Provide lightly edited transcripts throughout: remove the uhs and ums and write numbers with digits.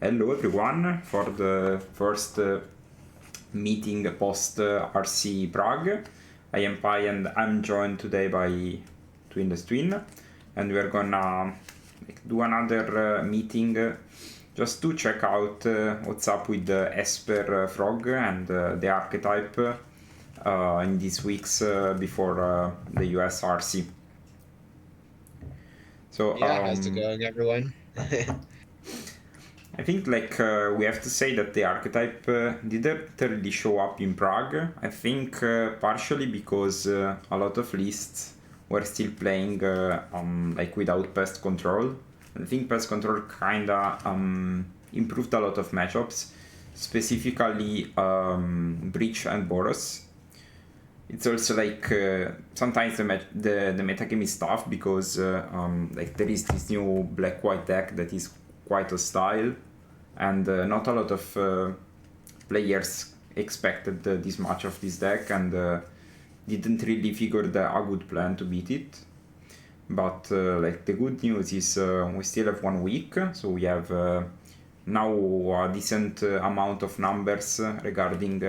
Hello everyone for the first meeting post RC Prague. I am Pi and I'm joined today by Twin the Twin, and we are gonna do another meeting just to check out what's up with the Esper frog and the archetype in these weeks before the US RC. So Yeah, how's it going, everyone? I think we have to say that the archetype didn't really show up in Prague. I think partially because a lot of lists were still playing without pest control. I think pest control kinda improved a lot of matchups, specifically Breach and Boros. It's also sometimes the metagame is tough because there is this new black-white deck that is quite hostile, and not a lot of players expected this much of this deck and didn't really figure a good plan to beat it. But the good news is we still have 1 week, so we have now a decent amount of numbers regarding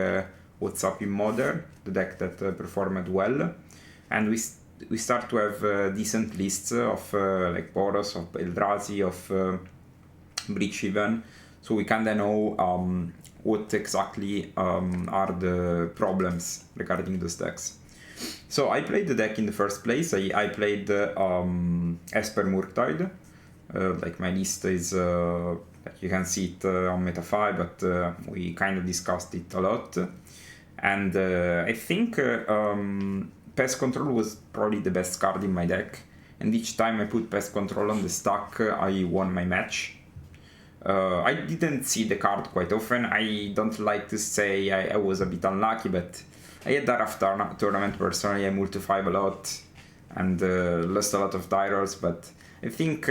what's up in Modern, the deck that performed well, and we start to have decent lists of Boros, of Eldrazi, of Breach even, so we kinda know what exactly are the problems regarding those decks. So I played the deck in the first place. I played Esper Murktide. My list is you can see it on Meta5, but we kind of discussed it a lot. And I think Pest Control was probably the best card in my deck. And each time I put Pest Control on the stack, I won my match. I didn't see the card quite often. I don't like to say I was a bit unlucky, but I had that after tournament personally. I multi-5 a lot and lost a lot of die rolls, but I think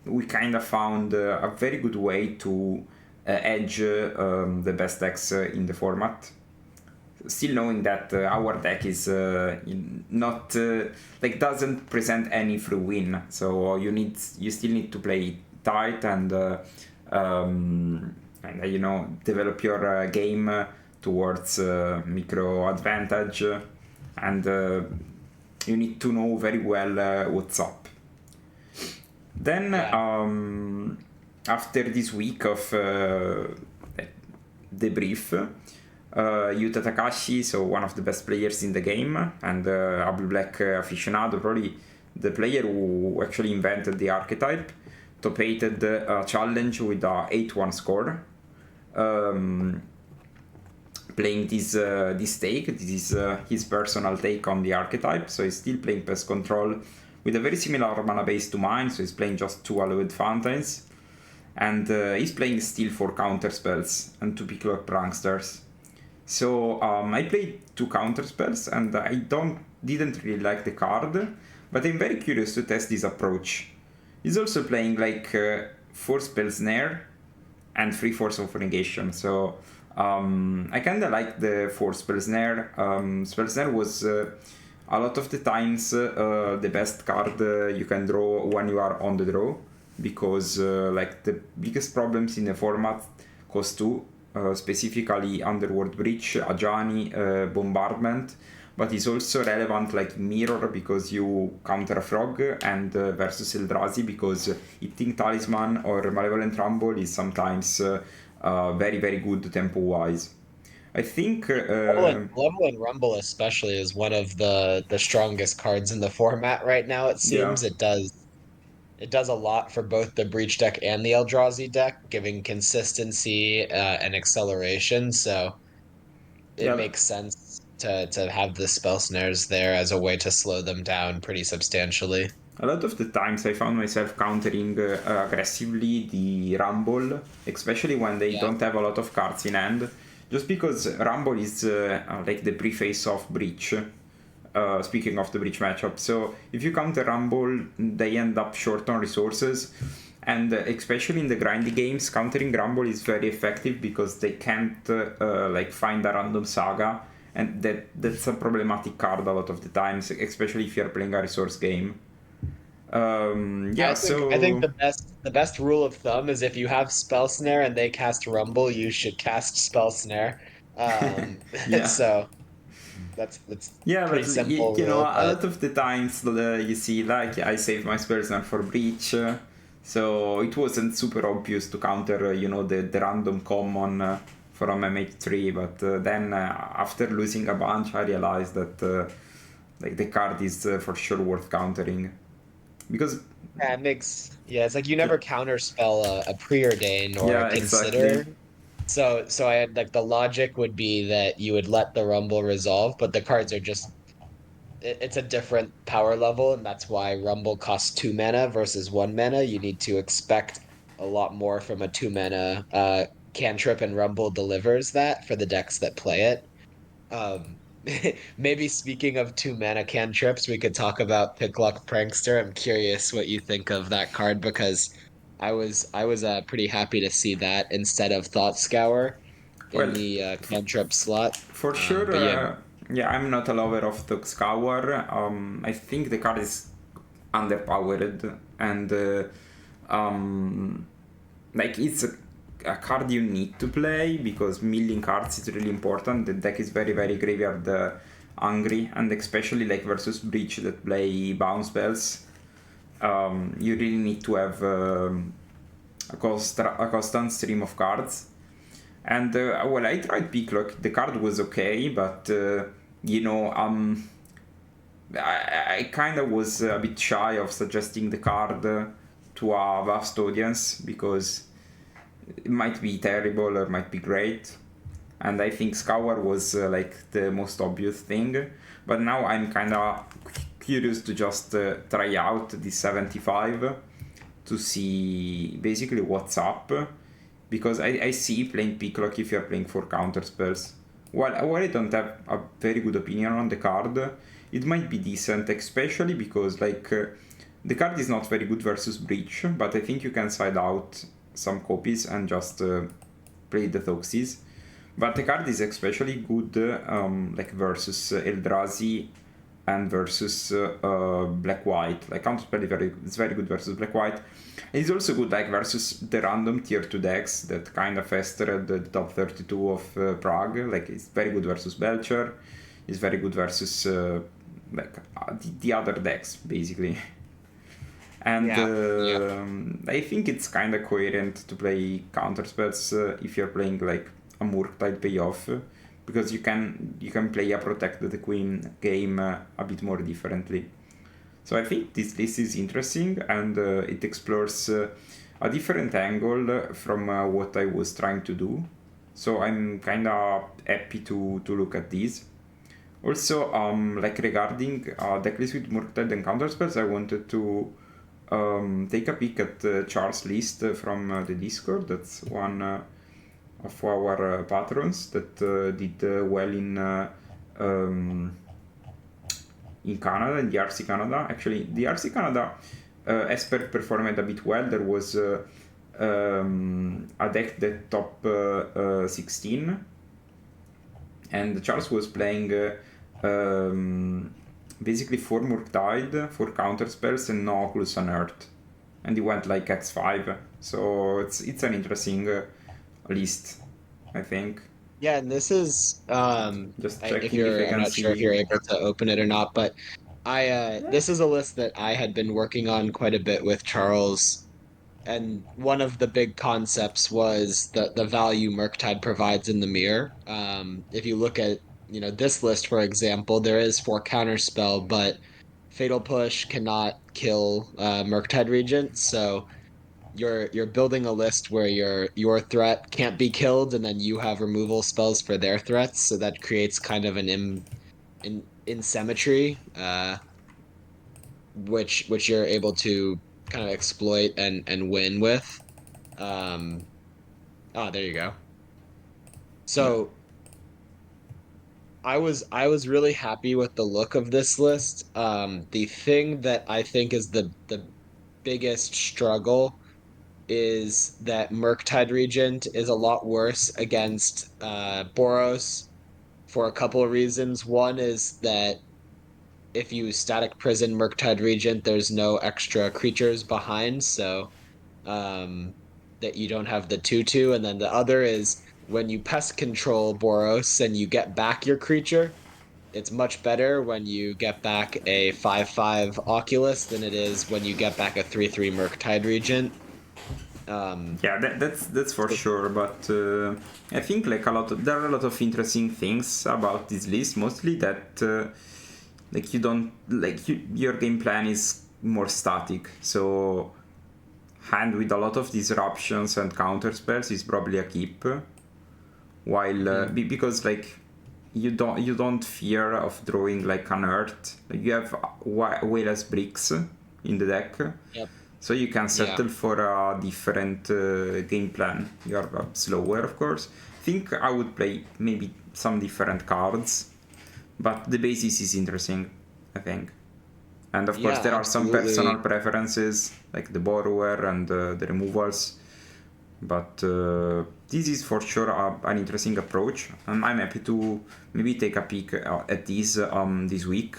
we kind of found a very good way to edge the best decks in the format. Still knowing that our deck is not doesn't present any free win, so you still need to play tight and develop your game towards micro advantage, and you need to know very well what's up. Then after this week of debrief, Yuta Takashi, so one of the best players in the game and a Blue Black aficionado, probably the player who actually invented the archetype, top-8'd a challenge with a 8-1 score, playing this take. This is his personal take on the archetype, so he's still playing Pest Control with a very similar mana base to mine, so he's playing just 2 Allowed Fountains, and he's playing still 4 counter spells and 2 Picklock Pranksters. So I played 2 counter spells and I didn't really like the card, but I'm very curious to test this approach. He's also playing 4 Spell Snare and 3 Force of Negation, so I kinda like the 4 Spell Snare. Spell Snare was a lot of the times the best card you can draw when you are on the draw, because the biggest problems in the format cost 2, specifically Underworld Breach, Ajani, Bombardment, but it's also relevant like Mirror because you counter a frog, and versus Eldrazi because hitting Talisman or Malevolent Rumble is sometimes very, very good tempo-wise. I think Malevolent Rumble especially is one of the strongest cards in the format right now, it yeah. seems. It does a lot for both the Breach deck and the Eldrazi deck, giving consistency and acceleration, so it Yeah, makes sense to have the spell snares there as a way to slow them down pretty substantially. a lot of the times I found myself countering aggressively the Rumble, especially when they Yeah. don't have a lot of cards in hand, just because Rumble is the preface of Breach. Speaking of the Breach matchup, so if you counter Rumble, they end up short on resources, and especially in the grindy games, countering Rumble is very effective because they can't find a random saga, and that's a problematic card a lot of the times, especially if you're playing a resource game. Yeah, I think so the best rule of thumb is if you have spell snare and they cast rumble, you should cast spell snare. Um, yeah. so that's Yeah, but pretty simple you know, rule, a but lot of the times you see, like, I saved my spells now for breach, so it wasn't super obvious to counter, the random common from MH3. But then after losing a bunch, I realized that like the card is for sure worth countering because yeah, it makes yeah, it's like you yeah, never counter spell a preordain or a yeah, exactly. consider. So I had like the logic would be that you would let the rumble resolve, but the cards are just it's a different power level, and that's why Rumble costs 2 mana versus 1 mana. You need to expect a lot more from a 2 mana cantrip, and Rumble delivers that for the decks that play it. Um, maybe speaking of 2 mana cantrips, we could talk about Pickluck Prankster. I'm curious what you think of that card because I was pretty happy to see that instead of Thought Scour in Well, the cantrip slot. for sure, But yeah, yeah, I'm not a lover of Toxcour. I think the card is underpowered and um, like it's a card you need to play because milling cards is really important. The deck is very very graveyard hungry, and especially like versus breach that play bounce spells. You really need to have a constant stream of cards. And well, I tried Picklock. The card was okay, but you know, I kind of was a bit shy of suggesting the card to a vast audience because it might be terrible or might be great. And I think Scour was like the most obvious thing. But now I'm kind of curious to just try out the 75 to see basically what's up. Because I see playing Picklock if you're playing for counter spells. While I don't have a very good opinion on the card, it might be decent, especially because like the card is not very good versus breach, but I think you can side out some copies and just play the Thoxes. But the card is especially good like versus Eldrazi and versus black white. Like counterspell is very good versus black white. And it's also good like versus the random tier 2 decks that kind of festered the top 32 of Prague. Like it's very good versus Belcher. It's very good versus the other decks basically. And yeah, yeah. I think it's kind of coherent to play counter spells if you're playing like a Murktide payoff, because you can play a Protect the Queen game a bit more differently. So I think this list is interesting, and it explores a different angle from what I was trying to do. So I'm kind of happy to look at these. Also, like regarding deck list with Murktide and counterspells, I wanted to take a peek at Charles' list from the Discord. That's one of our patrons that did well in Canada, in the RC Canada. Actually, the RC Canada, Esper performed a bit well. There was a deck that top 16, and Charles was playing basically 4 Murktide, 4 counter spells, and no Oculus Unearthed. And he went like X5. So it's an interesting list, I think. Yeah, and this is Just if checking if I you're I'm can not sure if see. you're able to open it or not, but I this is a list that I had been working on quite a bit with Charles, and one of the big concepts was the value Murktide provides in the mirror. If you look at, this list, for example, there is 4 counterspell, but Fatal Push cannot kill Murktide Regent, so you're building a list where your threat can't be killed, and then you have removal spells for their threats, so that creates kind of an in symmetry, which you're able to kind of exploit and win with. Um, there you go. Yeah. So I was really happy with the look of this list. The thing that I think is the biggest struggle is that Murktide Regent is a lot worse against Boros for a couple of reasons. One is that if you static prison Murktide Regent, there's no extra creatures behind, so um, that you don't have the 2/2. And then the other is when you pest control Boros and you get back your creature, it's much better when you get back a 5/5 Oculus than it is when you get back a 3/3 Murktide Regent. Um, Yeah, that's for so sure. But I think like there are a lot of interesting things about this list. Mostly that like you don't like your game plan is more static. So hand with a lot of disruptions and counter spells is probably a keep. While mhm. because like you don't fear of drawing like an earth. Like you have way less bricks in the deck. Yep. So you can Yeah. settle for a different game plan. You're slower, of course. I think I would play maybe some different cards, but the basis is interesting, I think. And of course, Yeah, there are some personal absolutely. preferences, like the borrower and the removals. But this is for sure an interesting approach. I'm happy to maybe take a peek at this week,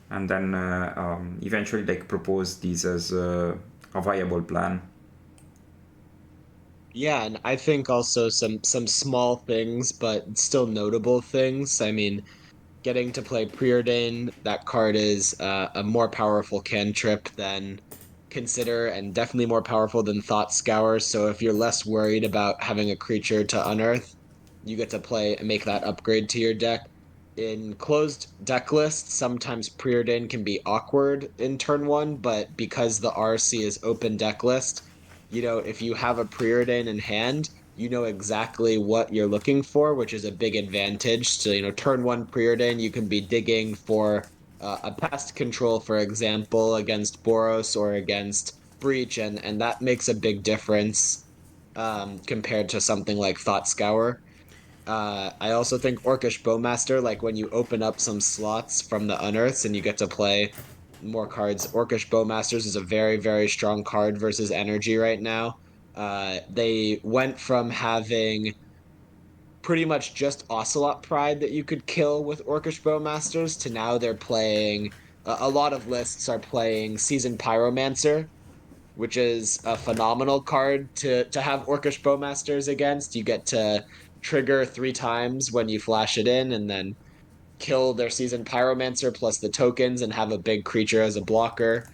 and then eventually like propose this as a viable plan. Yeah, and I think also some small things, but still notable things. I mean, getting to play Preordain, that card is a more powerful cantrip than Consider, and definitely more powerful than Thought Scour. So if you're less worried about having a creature to unearth, you get to play and make that upgrade to your deck. In closed deck lists, sometimes Preordain can be awkward in turn one, but because the RC is open deck list, if you have a Preordain in hand, you know exactly what you're looking for, which is a big advantage. So, turn one Preordain, you can be digging for a pest control, for example, against Boros or against Breach, and that makes a big difference compared to something like Thought Scour. I also think Orcish Bowmaster, like when you open up some slots from the Unearths and you get to play more cards, Orcish Bowmasters is a very, very strong card versus Energy right now. They went from having pretty much just Ocelot Pride that you could kill with Orcish Bowmasters to now they're playing. A lot of lists are playing Seasoned Pyromancer, which is a phenomenal card to have Orcish Bowmasters against. You get to trigger 3 times when you flash it in, and then kill their Seasoned Pyromancer plus the tokens and have a big creature as a blocker.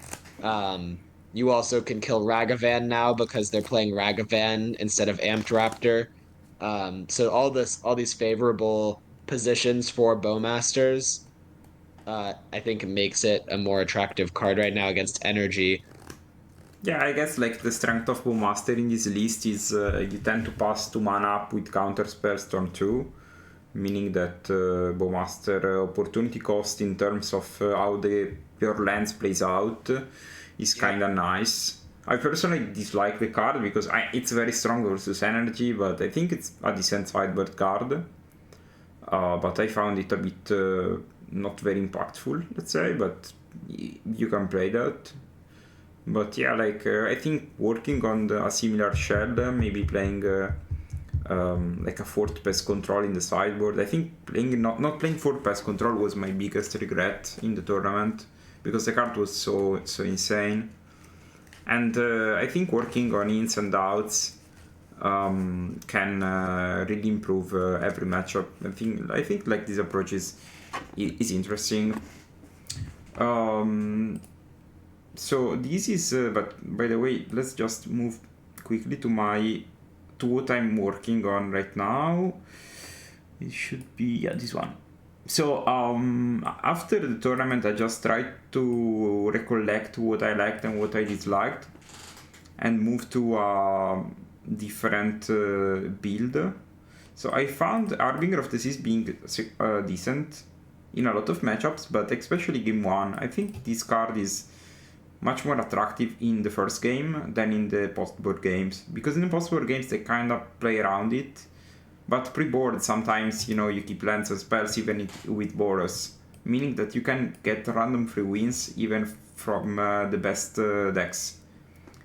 You also can kill Ragavan now because they're playing Ragavan instead of Amped Raptor. So all these favorable positions for Bowmasters, I think makes it a more attractive card right now against Energy. Yeah, I guess like the strength of Bowmaster in this list is you tend to pass 2 mana up with counter spells turn 2, meaning that Bowmaster opportunity cost in terms of how the your lands plays out is Yep. kind of nice. I personally dislike the card because it's very strong versus energy, but I think it's a decent sideboard card. But I found it a bit not very impactful, let's say, but you can play that. But yeah, like I think working on a similar shell, maybe playing like a fourth pest control in the sideboard. I think playing not playing fourth pest control was my biggest regret in the tournament because the card was so insane. And I think working on ins and outs can really improve every matchup. I think like this approach is interesting. Um, so this is, but by the way, let's just move quickly to what I'm working on right now. It should be, yeah, this one. So after the tournament, I just tried to recollect what I liked and what I disliked, and move to a different build. So I found Harbinger of the Seas being decent in a lot of matchups, but especially game one. I think this card is much more attractive in the first game than in the post-board games, because in the post-board games they kind of play around it, but pre-board sometimes you keep lands and spells even with Boros, meaning that you can get random free wins even from the best decks.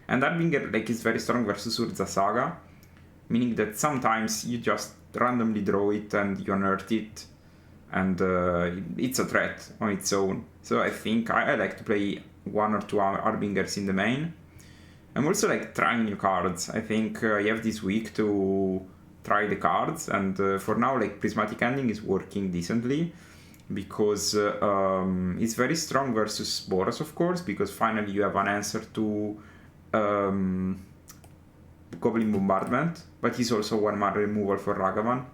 And Harbinger like is very strong versus Urza Saga, meaning that sometimes you just randomly draw it and you unearth it, and it's a threat on its own. So I think I like to play 1 or 2 Harbingers in the main. I'm also like trying new cards. I think I have this week to try the cards, and for now like Prismatic Ending is working decently because it's very strong versus Boros, of course, because finally you have an answer to Goblin Bombardment, but he's also 1 mana removal for Ragavan.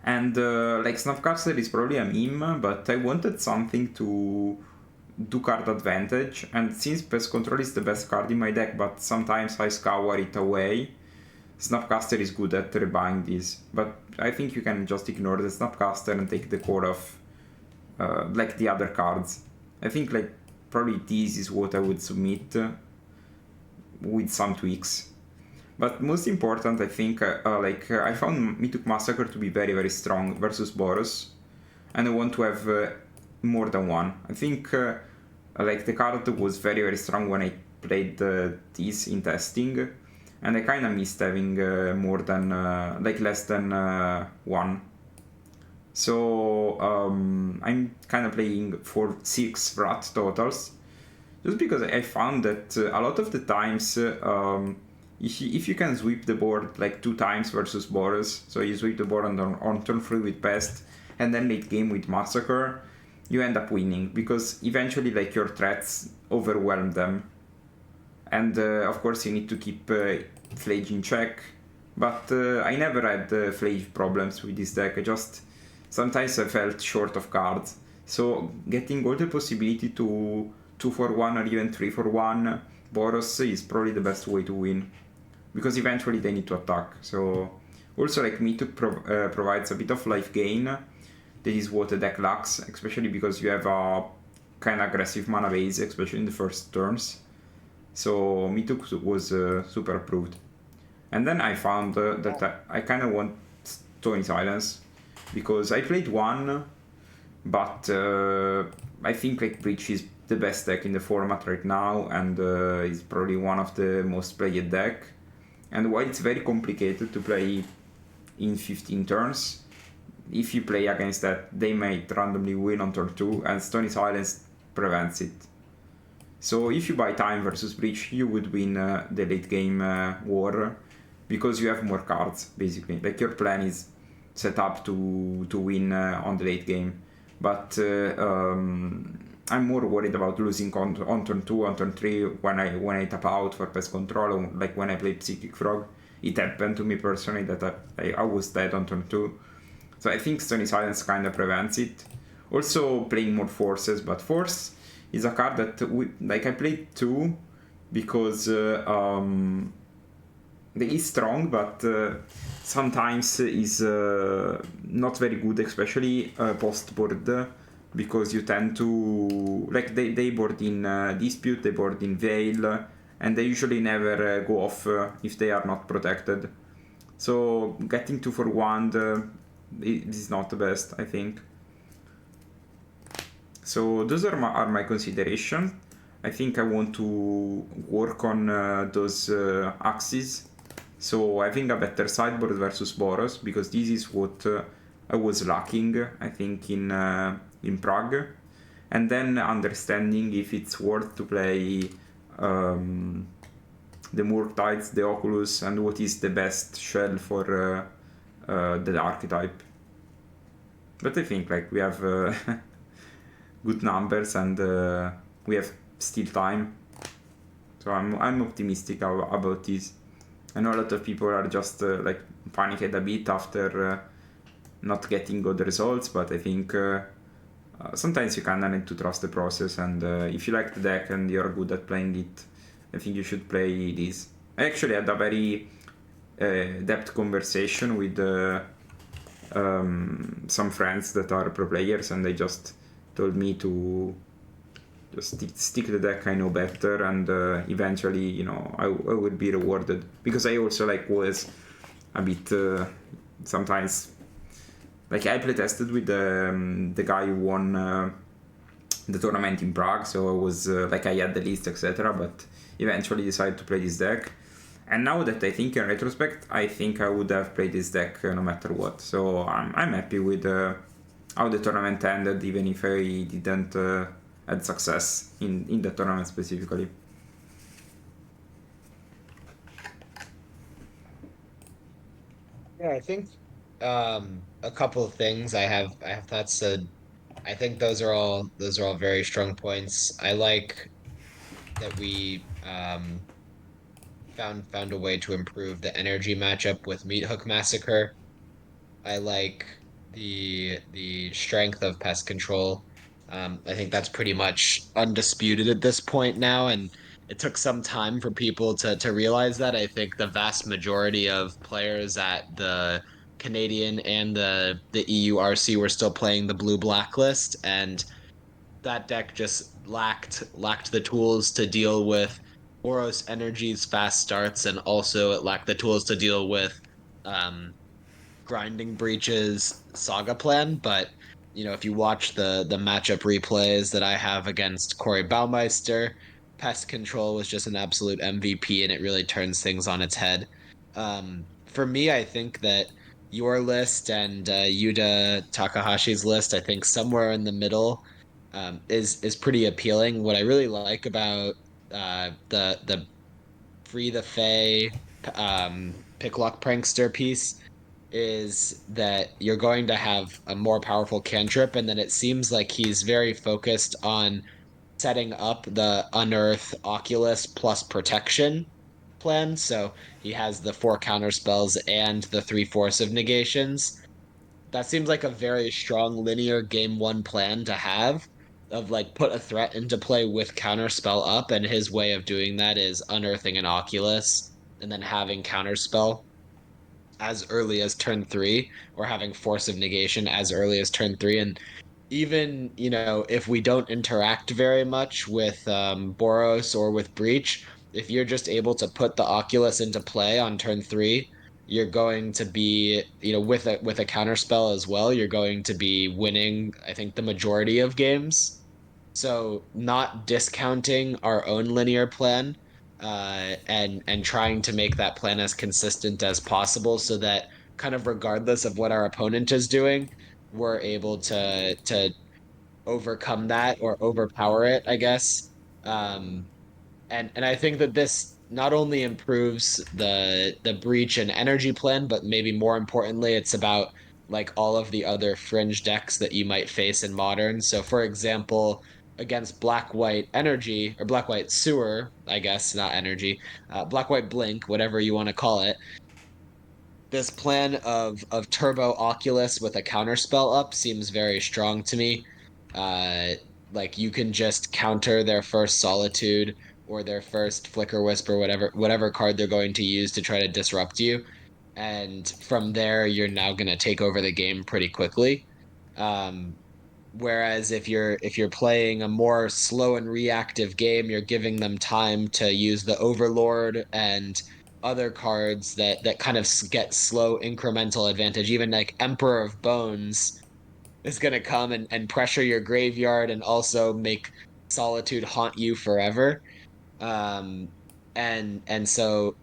And like Snapcaster is probably a meme, but I wanted something to do card advantage, and since Pest Control is the best card in my deck, but sometimes I scour it away, Snapcaster is good at rebuying this. But I think you can just ignore the Snapcaster and take the core of like the other cards. I think like probably this is what I would submit with some tweaks. But most important, I think, I found Mythic Massacre to be very, very strong versus Boros, and I want to have more than one. I think like the card was very, very strong when I played this in testing, and I kind of missed having more than like less than one. So I'm kind of playing for 6 Rat totals, just because I found that a lot of the times if you can sweep the board like 2 times versus Boros, so you sweep the board on turn 3 with Pest and then late game with Massacre, you end up winning because eventually like your threats overwhelm them. And of course you need to keep Flage in check, but I never had Flage problems with this deck. Sometimes I felt short of cards, so getting all the possibility to 2-for-1 or even 3-for-1 Boros is probably the best way to win, because eventually they need to attack. So also like Mythic provides a bit of life gain. That is what the deck lacks, especially because you have a kind of aggressive mana base, especially in the first turns. So Mythic was super approved. And then I found that I kind of want Stony Silence, because I played one, but I think like Breach is the best deck in the format right now, and is probably one of the most played deck. And while it's very complicated to play in 15 turns, if you play against that, they might randomly win on turn 2, and Stony Silence prevents it. So if you buy time versus Breach, you would win the late game war, because you have more cards, basically. Like your plan is set up to win on the late game. But I'm more worried about losing on turn 2, on turn 3, when I tap out for Pest Control, or like when I played Psychic Frog. It happened to me personally that I was dead on turn 2. So I think Stony Silence kind of prevents it. Also playing more Forces, but Force is a card that I played 2 because is strong, but sometimes is not very good, especially post-board, because you tend to like they board in Dispute, they board in Veil, and they usually never go off if they are not protected. So getting 2-for-1 is not the best, I think. So those are my considerations. I think I want to work on those axes. So having a better sideboard versus Boros, because this is what I was lacking, I think, in Prague. And then understanding if it's worth to play the Murktides, the Oculus, and what is the best shell for the archetype. But I think like we have good numbers, and we have still time. So I'm optimistic about this. I know a lot of people are just like panicked a bit after not getting good results, but I think sometimes you kind of need to trust the process, and if you like the deck and you're good at playing it, I think you should play this. I actually had a very depth conversation with some friends that are pro players, and they just told me to just stick the deck I know better, and eventually, you know, I would be rewarded, because I also like was a bit sometimes like I playtested with the guy who won the tournament in Prague, so I was like I had the list, etc., but eventually decided to play this deck. And now that I think in retrospect, I think I would have played this deck no matter what. So I'm happy with how the tournament ended, even if I didn't had success in the tournament specifically. Yeah, I think a couple of things I have thoughts to I think those are all very strong points. I like that we found a way to improve the energy matchup with Meat Hook Massacre. I like the strength of pest control. I think that's pretty much undisputed at this point now, and it took some time for people to realize that. I think the vast majority of players at the Canadian and the EURC were still playing the blue blacklist, and that deck just lacked the tools to deal with Boros Energy's fast starts, and also it lacked the tools to deal with um, grinding breaches saga plan. But if you watch the matchup replays that I have against Corey Baumeister, pest control was just an absolute MVP, and it really turns things on its head. For me, I think that your list and Yuta Takahashi's list, I think somewhere in the middle, is pretty appealing. What I really like about the Free the Fae Picklock Prankster piece is that you're going to have a more powerful cantrip, and then it seems like he's very focused on setting up the Unearth Oculus plus protection plan. So he has the 4 counter spells and the 3 force of negations. That seems like a very strong linear game one plan to have, of like put a threat into play with counterspell up, and his way of doing that is unearthing an Oculus and then having counterspell as early as turn 3, or having force of negation as early as turn 3. And even if we don't interact very much with Boros or with Breach, if you're just able to put the Oculus into play on turn 3, you're going to be with a counter spell as well, you're going to be winning, I think, the majority of games. So not discounting our own linear plan, and trying to make that plan as consistent as possible, so that kind of regardless of what our opponent is doing, we're able to overcome that or overpower it, I guess. Um, and I think that this not only improves the breach and energy plan, but maybe more importantly, it's about like all of the other fringe decks that you might face in modern. So for example, against black white energy, or black white sewer, I guess, not energy, black white blink, whatever you want to call it, this plan of Turbo Oculus with a counterspell up seems very strong to me. Uh, like you can just counter their first Solitude or their first Flicker Whisper, whatever card they're going to use to try to disrupt you, and from there you're now going to take over the game pretty quickly. Um, Whereas if you're playing a more slow and reactive game, you're giving them time to use the Overlord and other cards that kind of get slow incremental advantage. Even like Emperor of Bones is going to come and pressure your graveyard and also make Solitude haunt you forever. Um, and so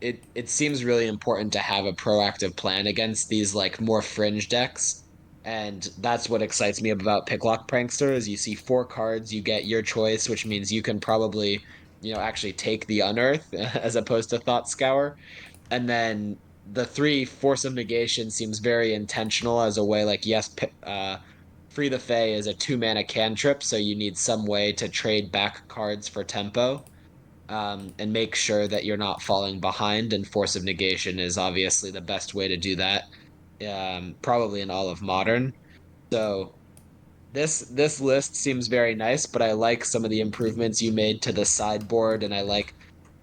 it seems really important to have a proactive plan against these like more fringe decks. And that's what excites me about Picklock Prankster is you see 4 cards, you get your choice, which means you can probably, actually take the Unearth as opposed to Thought Scour. And then the 3 Force of Negation seems very intentional as a way, like, yes, Free the Fae is a 2 mana cantrip, so you need some way to trade back cards for tempo, and make sure that you're not falling behind. And Force of Negation is obviously the best way to do that, probably in all of Modern. So this list seems very nice, but I like some of the improvements you made to the sideboard, and I like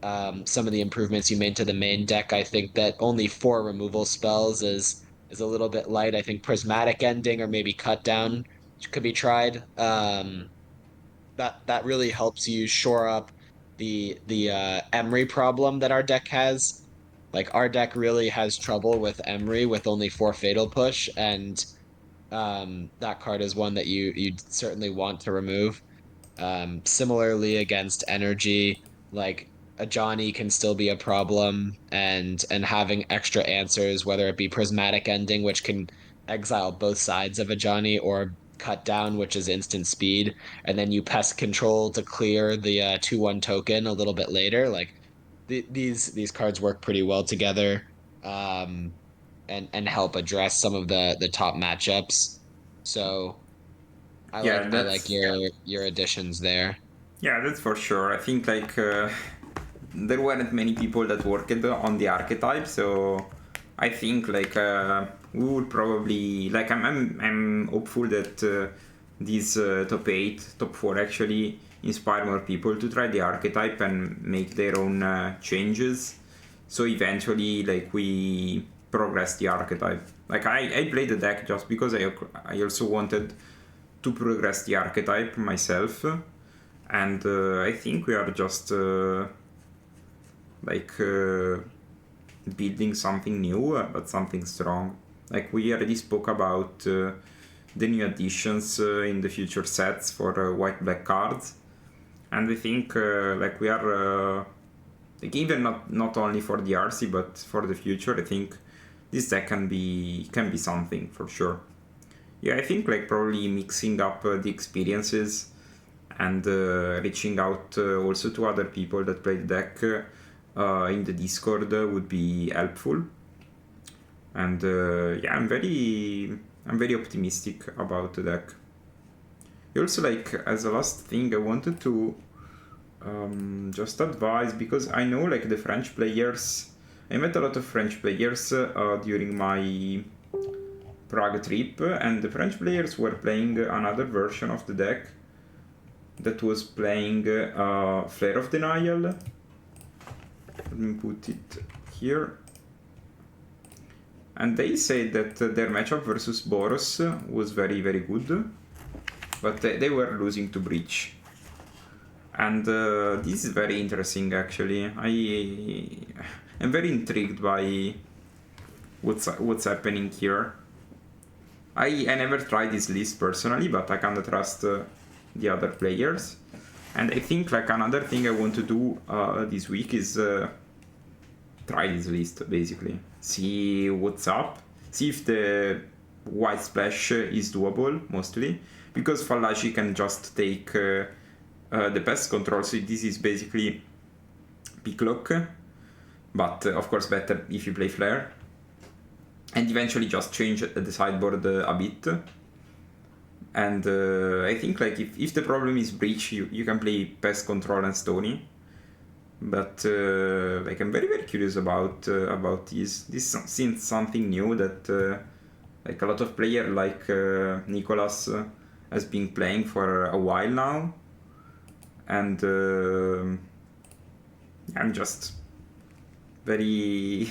some of the improvements you made to the main deck. I think that only 4 removal spells is a little bit light. I think Prismatic Ending or maybe Cut Down could be tried. That really helps you shore up the Emery problem that our deck has. Like our deck really has trouble with Emery with only 4 Fatal Push, and that card is one that you certainly want to remove. Similarly against Energy, like a Johnny can still be a problem, and having extra answers, whether it be Prismatic Ending, which can exile both sides of a Johnny or cut down, which is instant speed, and then you pest control to clear the 2/1 token a little bit later. Like these cards work pretty well together, um, and help address some of the top matchups. So Yeah, I like that's your additions there. yeah, that's for sure. I think like there weren't many people that worked on the archetype, so I think like we would probably like I'm hopeful that these top 8, top 4 actually inspire more people to try the archetype and make their own changes. So eventually, like we progress the archetype. Like I played the deck just because I also wanted to progress the archetype myself, and I think we are just like building something new, but something strong. Like we already spoke about the new additions in the future sets for white black cards, and I think like we are like even not only for the RC but for the future. I think this deck can be something for sure. Yeah, I think like probably mixing up the experiences and reaching out also to other people that play the deck in the Discord would be helpful. And yeah, I'm very optimistic about the deck. Also, like as a last thing, I wanted to just advise, because I know like the French players. I met a lot of French players during my Prague trip, and the French players were playing another version of the deck that was playing Flare of Denial. Let me put it here. And they said that their matchup versus Boros was very, very good, but they were losing to Breach. And this is very interesting, actually. I'm very intrigued by what's happening here. I never tried this list personally, but I kind of trust the other players. And I think like another thing I want to do this week is try this list, basically. See what's up. See if the white splash is doable, mostly. Because Fallaci can just take the pest control, so this is basically Picklock. But of course better if you play Flare. And eventually just change the sideboard a bit. And I think like if the problem is Breach, you can play Pest Control and Stony. But like I'm very, very curious about this. This seems something new that like a lot of players like Nicolas has been playing for a while now. And I'm just very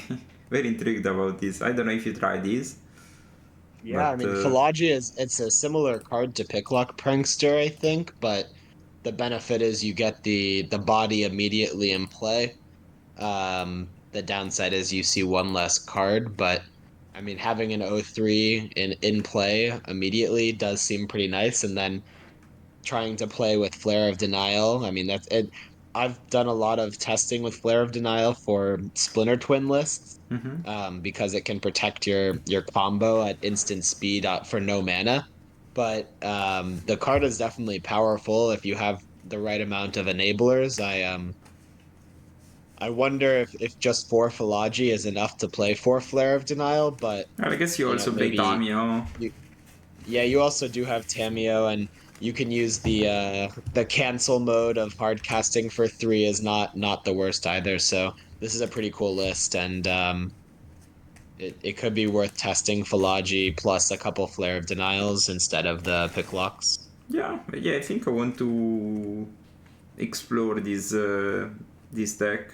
very intrigued about this. I don't know if you tried this, Yeah, I but mean, Philogia is it's a similar card to Picklock Prankster, I think, but the benefit is you get the body immediately in play. The downside is you see one less card, but I mean, having an O3 in play immediately does seem pretty nice, and then trying to play with Flare of Denial. I mean, that's it. I've done a lot of testing with Flare of Denial for Splinter Twin lists, mhm. because it can protect your combo at instant speed for no mana. But the card is definitely powerful if you have the right amount of enablers. I wonder if just 4 Philology is enough to play 4 Flare of Denial, but I guess you also play maybe Tamio. you, yeah, you also do have Tamio, and you can use the cancel mode of hard casting for 3 is not the worst either. So this is a pretty cool list, and it could be worth testing Philology plus a couple Flare of Denials instead of the Picklocks. Yeah, yeah. I think I want to explore this deck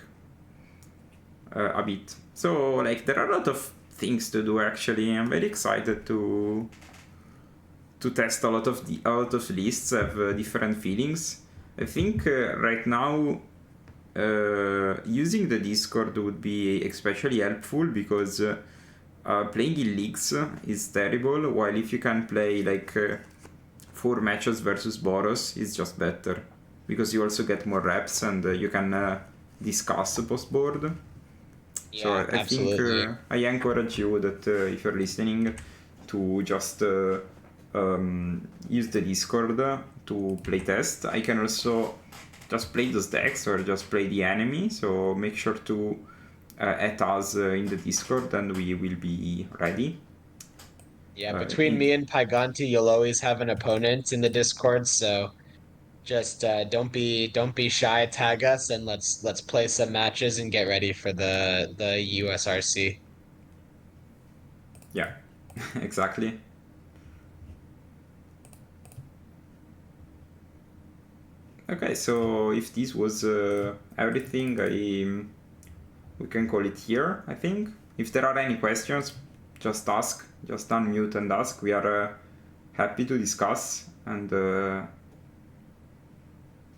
a bit. So like there are a lot of things to do actually. I'm very excited to test a lot of lists. Have different feelings. I think right now using the Discord would be especially helpful because playing in leagues is terrible. While if you can play like 4 matches versus Boros, it's just better because you also get more reps and you can discuss post board. So Yeah, I think absolutely. I encourage you that if you're listening, to just use the Discord to playtest. I can also just play those decks or just play the enemy, so make sure to add us in the Discord and we will be ready. Yeah, between me and Paiganti, you'll always have an opponent in the Discord, so just don't be shy, tag us, and let's play some matches and get ready for the USRC. Yeah, exactly. Okay, so if this was everything, we can call it here, I think. If there are any questions, just ask, just unmute and ask. We are happy to discuss, and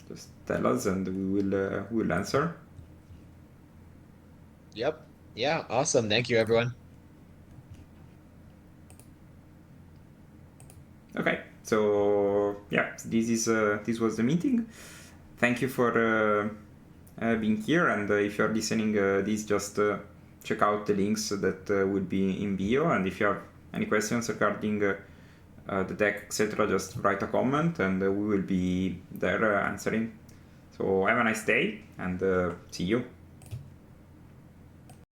just tell us and we will answer. Yep. Yeah, awesome. Thank you, everyone. Okay, so yeah, this was the meeting. Thank you for being here, and if you're listening this, just check out the links that will be in bio, and if you have any questions regarding the deck, etc., just write a comment and we will be there answering. So have a nice day and see you.